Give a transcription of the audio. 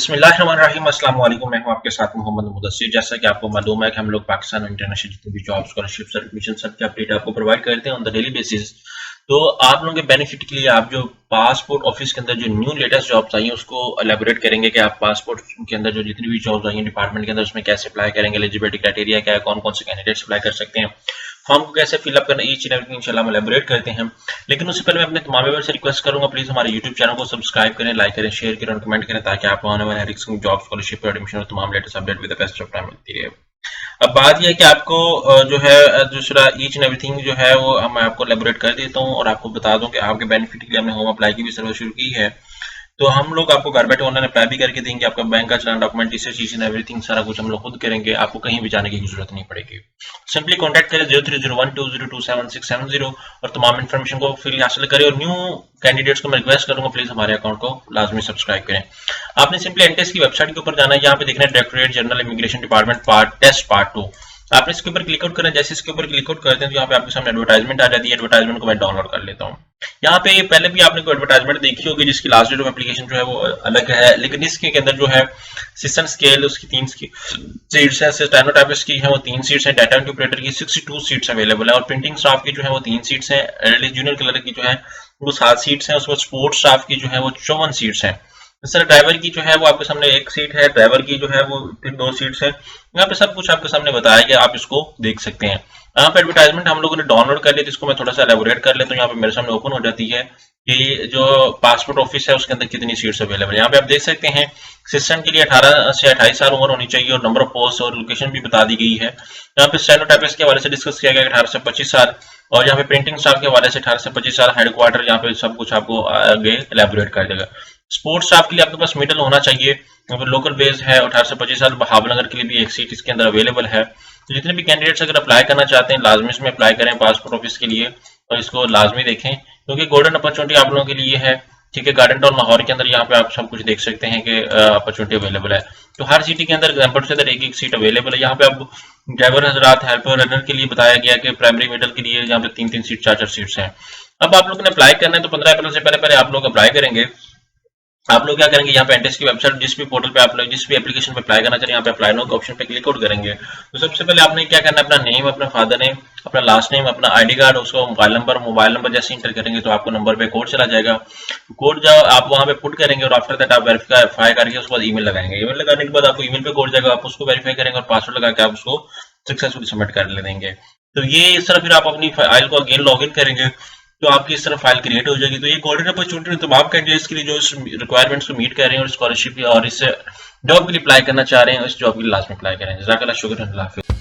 बिस्मिल्लाहिर्रहमानिर्रहीम अस्सलाम वालेकुम। मैं हूं आपके साथ मोहम्मद मुदस्सिर। जैसा कि आपको मालूम है कि हम लोग पाकिस्तान और इंटरनेशनल जितनी भी जॉब स्कॉलरशिप एडमिशन सबकी अपडेट आपको प्रोवाइड करते हैं ऑन द डेली बेसिस। तो आप लोगों के बेनिफिट के लिए आप जो पासपोर्ट ऑफिस के अंदर जो न्यू लेटेस्ट जॉब्स आई हैं उसको एलेबोरेट करेंगे कि आप पासपोर्ट के अंदर जो जितनी भी जॉब्स आई हैं डिपार्टमेंट के अंदर उसमें कैसे अप्लाई करेंगे, एलिजिबिलिटी क्राइटेरिया क्या है, कौन कौन से कैंडिडेट्स अप्लाई कर सकते हैं, फॉर्म को कैसे फिलअप करना, ईच एंड एवरीथिंग इंशाल्लाह हम एलेबोरेट करते हैं। लेकिन उससे पहले मैं अपने तमाम व्यूअर्स से रिक्वेस्ट करूंगा प्लीज हमारे यूट्यूब चैनल को सब्सक्राइब करें, लाइक करें, शेयर करें और कमेंट करें ताकि आपको आने वाले हर एक जॉब स्कॉलरशिप और एडमिशन और तमाम latest update with the best of time मिलती रहे। अब बात यह है कि आपको जो है दूसरा ईच एंड एवरीथिंग जो है वो मैं आपको एलेबोरेट कर देता हूँ और आपको बता दूं कि आपके बेनिफिट के लिए हमने होम अप्लाई की भी सर्विस शुरू की है। तो हम लोग आपको घर बैठे ऑनलाइन अप्लाई भी करके देंगे, आपका बैंक का चलान, डॉक्यूमेंट, ईच एंड एवरीथिंग सारा कुछ हम लोग खुद करेंगे, आपको कहीं भी जाने की जरूरत नहीं पड़ेगी। सिंपली कॉन्टैक्ट करें 0301202770 और तमाम इन्फॉर्मेशन को फिर हासिल करें। और न्यू कैंडिडेट्स को मैं रिक्वेस्ट करूंगा प्लीज हमारे अकाउंट को लाजमी सब्सक्राइब करें। आपने सिंपली एनटीएस की वेबसाइट के ऊपर जाना है, यहाँ पे देखना है directorate general immigration department part test part 2। आपने इसके ऊपर क्लिक आउट करना है। जैसे इसके ऊपर क्लिक आउट करते हैं तो यहाँ पे आपके सामने एडवर्टाइजमेंट आ जाती है। एडवर्टाइजमेंट को मैं डाउनलोड कर लेता हूँ। यहाँ पे पहले भी आपने कोई एडवर्टाइजमेंट देखी होगी जिसकी लास्ट डेट ऑफ एप्लीकेशन जो है वो अलग है, लेकिन इसके अंदर जो है सिस्टम स्केल उसकी 3 सीट्स है, स्टेनोटाइपिस्ट की है वो 3 सीट्स है, डाटा इंटरप्रेटर की 62 सीट्स अवेलेबल है और प्रिंटिंग स्टाफ की जो है वो 3 सीट्स है, जूनियर क्लर्क की जो है वो 7 सीट्स है, उसके बाद स्पोर्ट्स स्टाफ की जो है वो 54 सीट्स है। सर ड्राइवर की जो है वो आपके सामने 1 सीट है, ड्राइवर की जो है वो फिर 2 सीट्स है। यहाँ पे सब कुछ आपके सामने बताया गया, आप इसको देख सकते हैं। यहाँ पे एडवर्टाइजमेंट हम लोगों ने डाउनलोड कर लिया, जिसको मैं थोड़ा सा एलेबोरेट कर लेता हूँ। यहाँ पे मेरे सामने ओपन हो जाती है कि जो पासपोर्ट ऑफिस है उसके अंदर कितनी सीट्स अवेलेबल है। यहाँ पे आप देख सकते हैं सिस्टम के लिए 18 से 28 साल उम्र होनी चाहिए और नंबर ऑफ पोस्ट और लोकेशन भी बता दी गई है। यहाँ पे स्टेनोटाइपिस्ट के हवाले से डिस्कस किया गया 18 से 25 साल और यहाँ पे प्रिंटिंग स्टाफ के हवाले से 18 से 25 साल हेडक्वार्टर, यहाँ पे सब कुछ आपको आगे एलेबोरेट कर देगा। स्पोर्ट्स स्टाफ के लिए आपके पास मिडल होना चाहिए, लोकल बेस है, 18 से 25 साल। बहावलनगर के लिए भी 1 सीट इसके अंदर अवेलेबल है। तो जितने भी कैंडिडेट्स अगर अप्लाई करना चाहते हैं लाजमी इसमें अप्लाई करें पासपोर्ट ऑफिस के लिए और इसको लाजमी देखें क्योंकि गोल्डन अपॉर्चुनिटी आप लोगों के लिए है। ठीक है, गार्डन टाउन लाहौर के अंदर यहाँ पे आप सब कुछ देख सकते हैं कि अपॉर्चुनिटी अवेलेबल है। तो हर सिटी के अंदर एग्जाम्पल से एक एक सीट अवेलेबल है। यहाँ पे अब ड्राइवर हजरात, हेल्पर, रनर के लिए बताया गया कि प्राइमरी मिडल के लिए यहाँ पे 3-3 सीट, 4-4 सीट्स हैं। अब आप लोगों ने अप्लाई करना है तो 15 अप्रैल से पहले पहले आप लोग अप्लाई करेंगे। आप लोग क्या करेंगे, यहाँ पे एनटीएस की वेबसाइट जिस भी पोर्टल पे आप लोग जिस भी एप्लीकेशन पे अप्लाई करना चाहिए यहाँ पे अप्लाई नो के ऑप्शन पे क्लिक आउट करेंगे। तो सबसे पहले आपने क्या करना है, अपना नेम, अपना फादर नेम, अपना लास्ट नेम, अपना आईडी कार्ड, उसको मोबाइल नंबर जैसे इंटर करेंगे तो आपको नंबर पे कोड चला जाएगा। कोड जो आप वहाँ पे पुट करेंगे और आफ्टर दैट आप वेरीफाई करके उसके बाद ईमेल लगाएंगे। ईमेल लगाने के बाद आपको ईमेल पे कोड जाएगा, आप उसको वेरीफाई करेंगे और पासवर्ड लगा के आप उसको सक्सेसफुली सबमिट कर देंगे। तो ये इस तरह फिर आप अपनी फाइल को अगेन लॉग इन करेंगे तो आपकी इस तरह फाइल क्रिएट हो जाएगी। तो ये गोल्डन अपॉर्चुनिटी तमाम कैंडिडेट्स के लिए जो इस रिक्वायरमेंट्स को मीट कर रहे हैं और स्कॉलरशिप और इस जॉब के लिए अप्लाई करना चाह रहे हैं इस जॉब के लिए लास्ट में अप्लाई करें। जज़ाकल्लाह, शुक्रिया, अल्लाह हाफिज़।